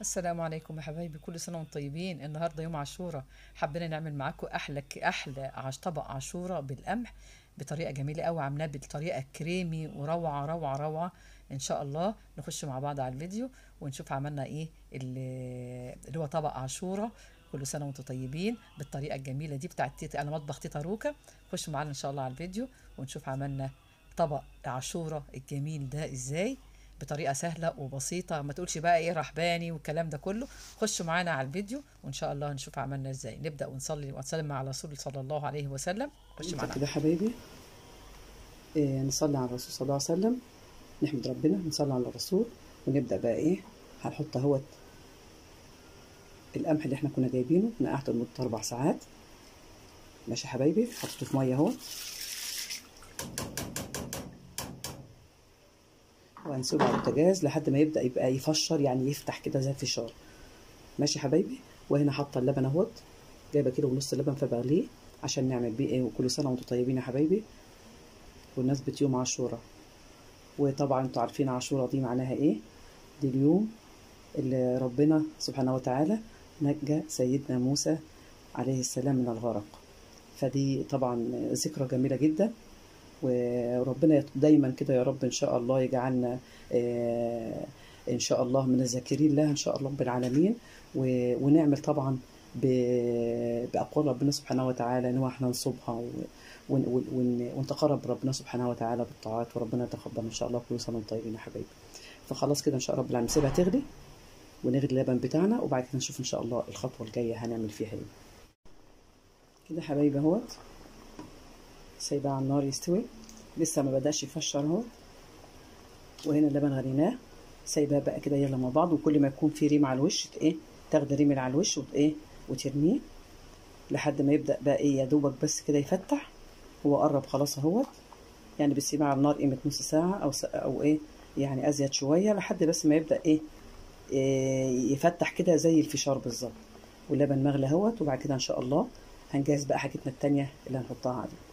السلام عليكم يا حبايبي، كل سنة وانتم طيبين. النهاردة يوم عاشورة، حبينا نعمل معاكم أحلى طبق عاشورة بالقمح بطريقة جميلة قوي، عاملاه بالطريقة كريمي وروعة روعة روعة. إن شاء الله نخش مع بعض على الفيديو ونشوف عملنا إيه اللي هو طبق عاشورة. كل سنة وانتم طيبين بالطريقة الجميلة دي بتاعت تيتا، أنا مطبخ تيتا روكا. خشوا معانا إن شاء الله على الفيديو ونشوف عملنا طبق عاشورة الجميل ده إزاي بطريقه سهله وبسيطه. ما تقولش بقى ايه رحباني والكلام ده كله. خشوا معانا على الفيديو وان شاء الله نشوف عملنا ازاي. نبدا ونصلي ونسلم على رسول صلى الله عليه وسلم. خشوا نبدأ معانا. كده حبايبي. نصلي على الرسول صلى الله عليه وسلم، نحمد ربنا ونصلي على الرسول، ونبدأ بقى ايه. هنحط اهوت القمح اللي احنا كنا جايبينه، نقعته لمدة 4 ساعات. ماشي يا حبايبي، حطيته في مية اهوت، وهنسيبه على البوتاجاز لحد ما يبدأ يبقى يفشر، يعني يفتح كده زي الفشار. ماشي يا حبايبي. وهنا حاطة اللبن اهوت، جايبة كيلو ونص لبن فبغليه عشان نعمل بيه ايه. وكل سنة وانتم طيبين يا حبايبي، بمناسبة يوم عاشوراء. وطبعا انتوا عارفين عاشوراء دي معناها ايه. دي اليوم اللي ربنا سبحانه وتعالى نجى سيدنا موسى عليه السلام من الغرق. فدي طبعا ذكرى جميلة جدا، وربنا دايما كده يا رب ان شاء الله يجعلنا ان شاء الله من الذاكرين الله ان شاء الله رب العالمين. ونعمل طبعا باقوال ربنا سبحانه وتعالى ان احنا نصومها ونتقرب ربنا سبحانه وتعالى بالطاعات، وربنا يتقبل ان شاء الله. كل سنه وانتم طيبين يا حبايبي. فخلاص كده ان شاء الله رب العالمين، نسيبها تغلي ونغلي اللبن بتاعنا، وبعد كده نشوف ان شاء الله الخطوه الجايه هنعمل فيها ايه. كده يا حبايبي اهوت، سايباه على النار يستوي، لسه ما بداش يفشر اهو. وهنا اللبن غليناه، سايباه بقى كده يغلي مع بعض. وكل ما يكون في ريم على الوش ايه، تاخدي ريم اللي على الوش وترميه لحد ما يبدا بقى ايه، يا دوبك بس كده يفتح. هو قرب خلاص اهوت، يعني بتسيبيه على النار قيمه نص ساعه او ايه، يعني ازيد شويه لحد بس ما يبدا ايه، يفتح كده زي الفشار بالظبط. واللبن مغلي اهوت، وبعد كده ان شاء الله هنجهز بقى حاجتنا التانية اللي هنحطها عليه.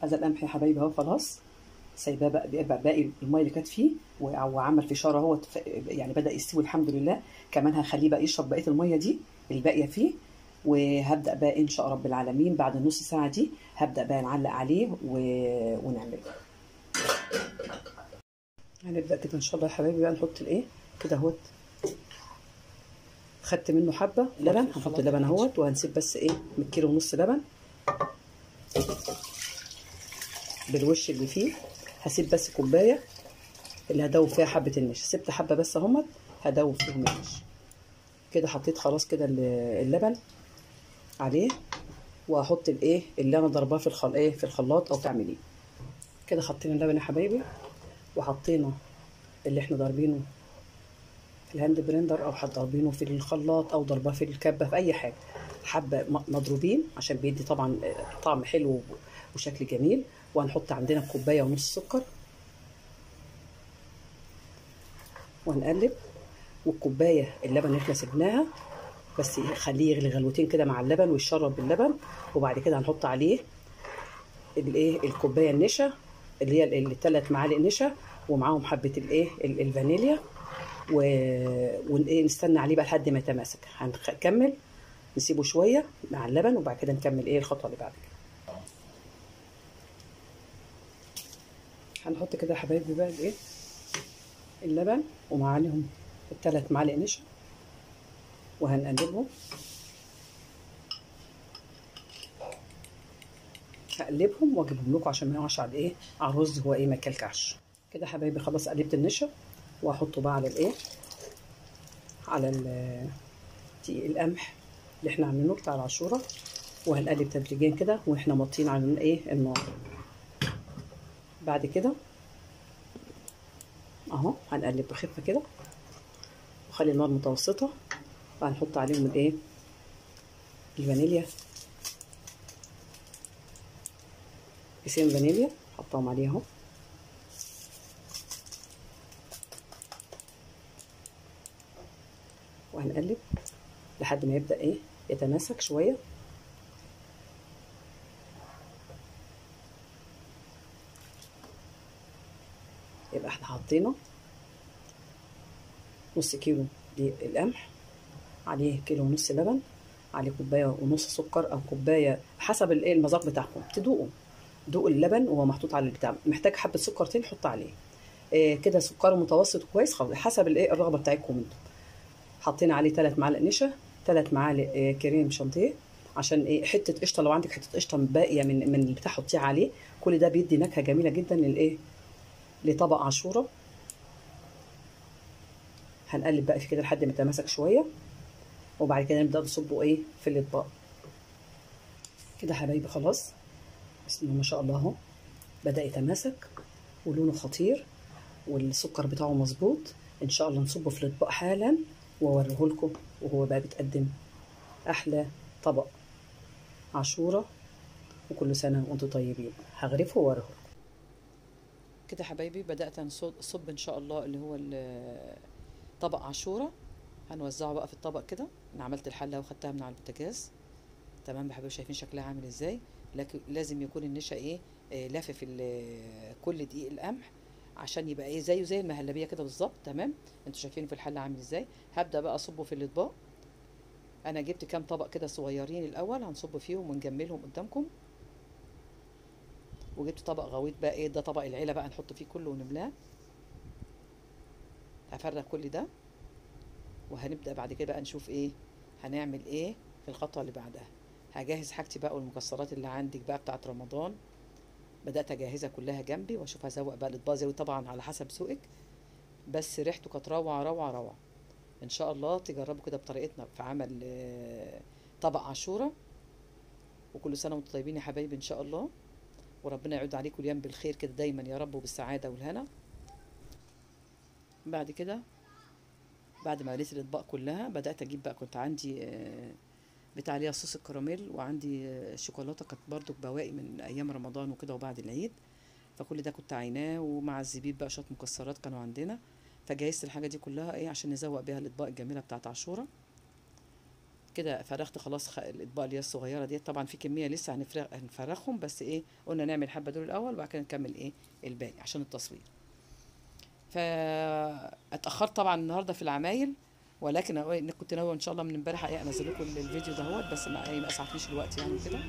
هذا القمح يا حبايبي اهو خلاص، سايباه بقى بيبقى باقي الميه اللي كانت فيه، وعمل فشار اهوت، يعني بدا يستوي الحمد لله. كمان هخليه بقى يشرب بقيه الميه دي الباقيه فيه. وهبدا بقى ان شاء رب العالمين بعد النص ساعه دي هبدا بقى نعلق عليه ونعمله. هنبدا كده ان شاء الله يا حبايبي بقى نحط الايه كده اهوت. خدت منه حبه لبن، هنحط اللبن اهوت، وهنسيب بس ايه من كيلو ونص لبن بالوش اللي فيه. هسيب بس كوبايه اللي هدوب فيها حبه النشا، سبت حبه بس اهمت هدوب فيهم النشا. كده حطيت خلاص كده اللبن عليه، وهحط الايه اللي انا ضرباه في الخلاط او تعمليه. كده حطينا اللبن يا حبايبي، وحطينا اللي احنا ضاربينه في الهاند بريندر، او ضاربينه في الخلاط، او ضرباه في الكبه، في اي حاجه. حبه مضروبين عشان بيدي طبعا طعم حلو وشكل جميل. وهنحط عندنا كوبايه ونص سكر، وهنقلب. والكوبايه اللبن اللي احنا سبناها بس خليه يغلي غلوتين كده مع اللبن ويشرب باللبن. وبعد كده هنحط عليه الايه الكوبايه النشا اللي هي الثلاث معالق نشا، ومعاهم حبه الايه الفانيليا. ونستنى عليه بقى لحد ما يتماسك. هنكمل نسيبه شويه مع اللبن، وبعد كده نكمل ايه الخطوه اللي بعد كده. هنحط كده يا حبايبي بقى الايه اللبن ومعاهم الثلاث معالق نشا، وهنقلبهم. هقلبهم واجيبهم لكم عشان ما يقعش على ايه على الرز، هو ايه ما يكلكعش. كده يا حبايبي خلاص قلبت النشا، وهحطه بقى على الايه على القمح اللي احنا عاملينه بتاع العاشوره. وهنقلب تدريجيا كده واحنا مطين على الايه النار. بعد كده اهو هنقلب بخفه كده، وخلي النار متوسطه. وهنحط عليهم الايه الفانيليا، كيسين فانيليا حطهم عليه اهو. وهنقلب لحد ما يبدأ ايه يتماسك شوية. يبقى احنا حطينا نص كيلو دي القمح، عليه كيلو ونص لبن، عليه كوبايه ونص سكر او كوبايه حسب الايه المذاق بتاعكم، دوقوا اللبن وهو محطوط على البتاع، محتاج حبه سكر تاني حط عليه. كده سكره متوسط كويس خالص حسب الايه الرغبه بتاعتكم انتم. حطينا عليه 3 معالق نشا، 3 معالق كريم شانتيه، عشان ايه حته قشطه، لو عندك حته قشطه باقيه من البتاع حطيه عليه. كل ده بيدي نكهه جميله جدا للايه لطبق عاشوره. هنقلب بقى في كده لحد ما يتماسك شويه، وبعد كده نبدا نصبه ايه في الاطباق كده يا حبايبي. خلاص بسم الله ما شاء الله اهو بدا يتماسك ولونه خطير والسكر بتاعه مظبوط. ان شاء الله نصبه في الاطباق حالا واوريه لكم وهو بقى بيتقدم. احلى طبق عاشوره، وكل سنه وانتم طيبين. هغرفه واوريه لكم كده يا حبايبي. بدات اصب ان شاء الله اللي هو طبق عاشوره. هنوزعه بقى في الطبق كده. انا عملت الحله وخدتها من على البوتاجاز. تمام يا حبايبي، شايفين شكلها عامل ازاي. لكن لازم يكون النشا ايه لافف كل دقيق القمح عشان يبقى ايه زيه زي المهلبيه كده بالظبط. تمام، انتوا شايفين في الحله عامل ازاي. هبدا بقى اصبه في الاطباق. انا جبت كام طبق كده صغيرين الاول هنصب فيهم ونجملهم قدامكم. وجبت طبق غويط بقى ايه ده طبق العيله بقى نحط فيه كله ونملاه. هفرغ كل ده وهنبدا بعد كده بقى نشوف ايه هنعمل ايه في الخطوه اللي بعدها. هجهز حاجتي بقى والمكسرات اللي عندك بقى بتاعت رمضان. بدات اجهزها كلها جنبي واشوف هزوق بقى الاطباق زي طبعا على حسب ذوقك، بس ريحته كانت روعه روعه روعه. ان شاء الله تجربوا كده بطريقتنا في عمل طبق عاشوره. وكل سنه وانتم طيبين يا حبايبي ان شاء الله، وربنا يعود عليكم الايام بالخير كده دايما يا رب وبالسعاده والهنا. بعد كده بعد ما قليت الاطباق كلها بدات اجيب بقى، كنت عندي بتاع ليها صوص الكراميل، وعندي شوكولاته كانت برضو بواقي من ايام رمضان وكده وبعد العيد، فكل ده كنت عيناه. ومع الزبيب بقى شويه مكسرات كانوا عندنا، فجهزت الحاجه دي كلها ايه عشان نزوق بيها الاطباق الجميله بتاعت عاشوره. كده فرغت خلاص الاطباق اللي هي الصغيره ديت. طبعا في كميه لسه هنفرخهم، بس ايه قلنا نعمل حبه دول الاول وبعد كده نكمل ايه الباقي عشان التصوير. فاتاخرت طبعا النهارده في العمايل، ولكن كنت ناوي ان شاء الله من امبارح انزل لكم الفيديو دهوت، بس ما اسعفنيش الوقت يعني كده.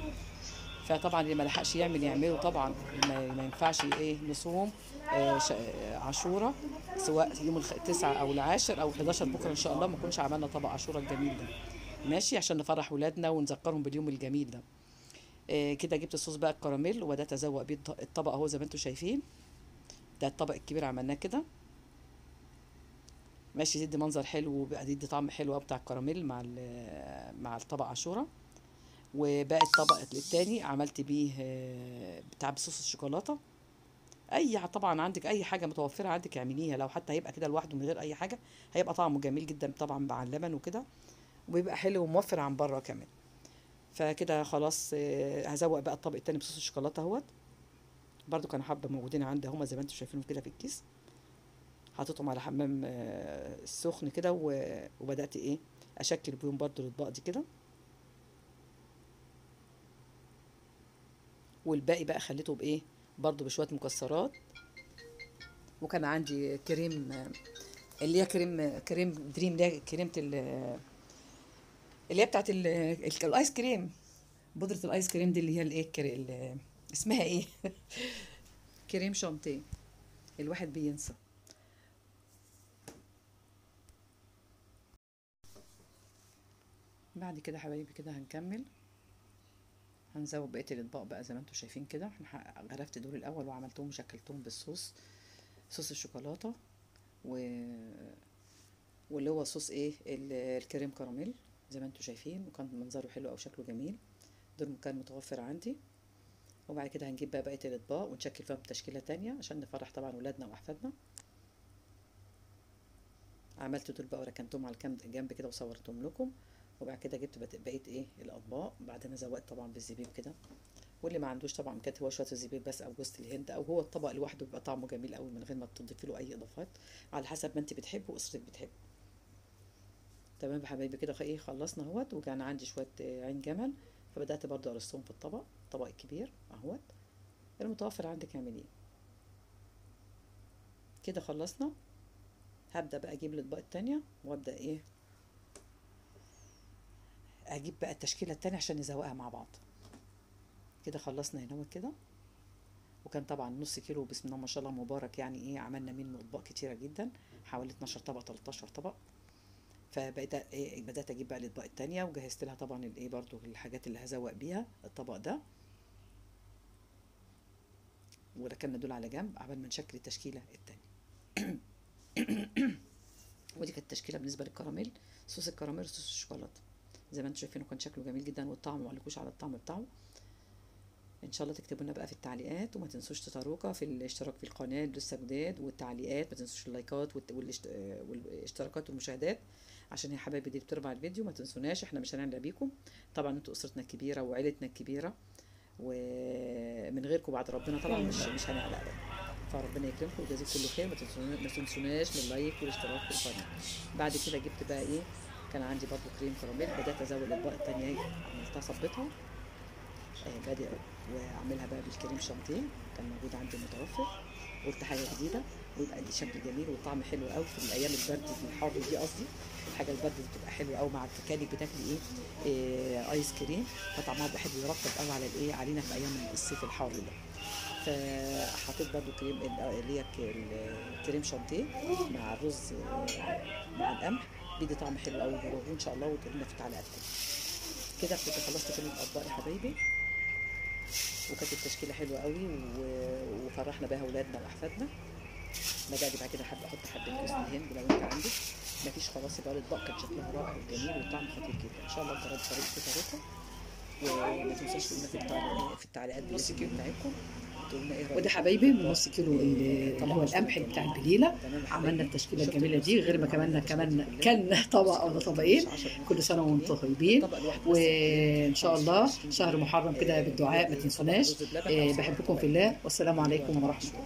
فطبعا اللي ما لحقش يعمله طبعا ما ينفعش ايه نصوم عاشوره، سواء يوم 9 او العاشر او 11 بكره ان شاء الله ما نكونش عملنا طبق عاشوره الجميل ده. ماشي، عشان نفرح ولادنا ونذكرهم باليوم الجميل ده. كده جبت الصوص بقى الكراميل وبدات ازوق بيه الطبق اهو زي ما انتم شايفين. ده الطبق الكبير عملناه كده ماشي، يدي منظر حلو وبقى يدي طعم حلو قوي بتاع الكراميل مع الطبق عاشوره. وباقي الطبق التاني عملت بيه بتاع بصوص الشوكولاته. طبعا عندك اي حاجه متوفره عندك اعمليها، لو حتى هيبقى كده لوحده من غير اي حاجه هيبقى طعمه جميل جدا طبعا مع اللبن وكده، وبيبقى حلو وموفر عن بره كمان. فكده خلاص هزوق بقى الطبق التاني بصوص الشوكولاته اهوت. برضو كانوا حبه موجودين عندي هما زي ما انتم شايفينهم كده في الكيس، حطيتهم على حمام السخن كده وبدات ايه اشكل بيهم برضو الاطباق دي كده. والباقي بقى خليته بايه برضو بشويه مكسرات. وكان عندي كريم اللي هي كريم دريم، اللي هي كريمه اللي هي بتاعت الايس كريم، بودره الايس كريم دي اللي هي الايه اسمها ايه كريم شانتيه. الواحد بينسى. بعد كده حبايبي كده هنكمل، هنزود بقيه الاطباق بقى زي ما انتم شايفين كده. احنا غرفت دول الاول وعملتهم وشكلتهم بالصوص، صوص الشوكولاته واللي هو صوص ايه الكريم كراميل زي ما انتم شايفين، وكان منظره حلو او شكله جميل. دول كان متوفر عندي. وبعد كده هنجيب بقى بقيه الاطباق ونشكل فيهم تشكيله تانية عشان نفرح طبعا ولادنا واحفادنا. عملت دول بقى وركنتهم على جنب كده وصورتهم لكم. وبعد كده جبت بقيه ايه الاطباق. بعدين زودت طبعا بالزبيب كده، واللي ما عندوش طبعا كانت هو شويه الزبيب بس او جوز الهند، او هو الطبق لوحده بيبقى طعمه جميل قوي من غير ما تضيفي له اي اضافات، على حسب ما انت بتحبي واسرتك بتحب. تمام يا حبايبي كده ايه خلصنا اهوت. وكان عندي شويه عين جمل، فبدات برضو ارصهم في الطبق الكبير اهوت. المتوفر عندك اعمليه. كده خلصنا. هبدا بقى اجيب الاطباق التانية وابدا ايه، اجيب بقى التشكيله التانية عشان نزوقها مع بعض. كده خلصنا هنا كده. وكان طبعا نص كيلو بسم الله ما شاء الله مبارك، يعني ايه عملنا منه اطباق كتيره جدا، حوالي 12 طبق 13 طبق. فبقيت ايه، بدات اجيب بقى الاطباق التانية وجهزت لها طبعا الايه برضو الحاجات اللي هزوق بيها الطبق ده، وركننا دول على جنب عبال ما نشكل التشكيله التانية. ودي كانت التشكيله بالنسبه للكراميل، صوص الكراميل وصوص الشوكولاته. زي ما انتم شايفينه كان شكله جميل جدا، والطعم ما قالكوش على الطعم بتاعه. ان شاء الله تكتبوا لنا بقى في التعليقات، وما تنسوش تشتركوا في الاشتراك في القناه لسه جداد، والتعليقات ما تنسوش اللايكات والاشتراكات والمشاهدات، عشان يا حبايبي دي بترفع الفيديو. ما تنسوناش، احنا مش هنعلق بيكم طبعا، انتوا اسرتنا الكبيره وعيلتنا الكبيره، ومن غيركم بعد ربنا طبعا مش هنعلق بقى. فربنا يكرمكم ويجازيكم كل خير. ما تنسوناش من اللايك والاشتراك في القناه. بعد كده جبت بقى ايه، كان عندي برضو كريم كراميل، بدات ازود الاطباق التانية، عملتها صبتها بادئ واعملها بقى بالكريم شانتيه، كان موجود عندي متوفر. قلت حاجه جديده ويبقى دي شكل جميل والطعم حلو قوي في الايام البرد الحر دي، قصدي الحاجه البرد دي بتبقى حلوه قوي مع الكاكاو، بتاكلي ايه ايس كريم، فطعمها بيبقى حلو يرطب قوي على الايه علينا في ايام الصيف الحار ده. فحطيت برضو كريم اللي هي الكريم شانتيه مع الرز مع القمح، بيدي طعم حلو قوي. جربوه ان شاء الله وتقولوا لنا في تعليقاتكم. كده كنت خلصت كل الاطباق يا حبايبي، وكانت التشكيله حلوه قوي وفرحنا بها اولادنا واحفادنا. بدأت بعد كده احط حبه جوز الهند لو انت عندك، مفيش خلاص يبقى الاطباق كان شكلها رائع وجميل والطعم خطير جدا. ان شاء الله تجربوا طريقتي، وما تنسوش تقولوا في التعليقات بالنص كيلو بتاعتكم تقولوا لنا ايه رايكم. وده حبايبي من نص كيلو اللي هو القمح بتاع البليله. عملنا التشكيله الجميله دي، غير ما كمان كان طبق او طبقين. كل سنه وانتم طيبين، وان شاء الله شهر محرم كده بالدعاء ما تنسوناش. بحبكم في الله، والسلام عليكم ورحمه الله.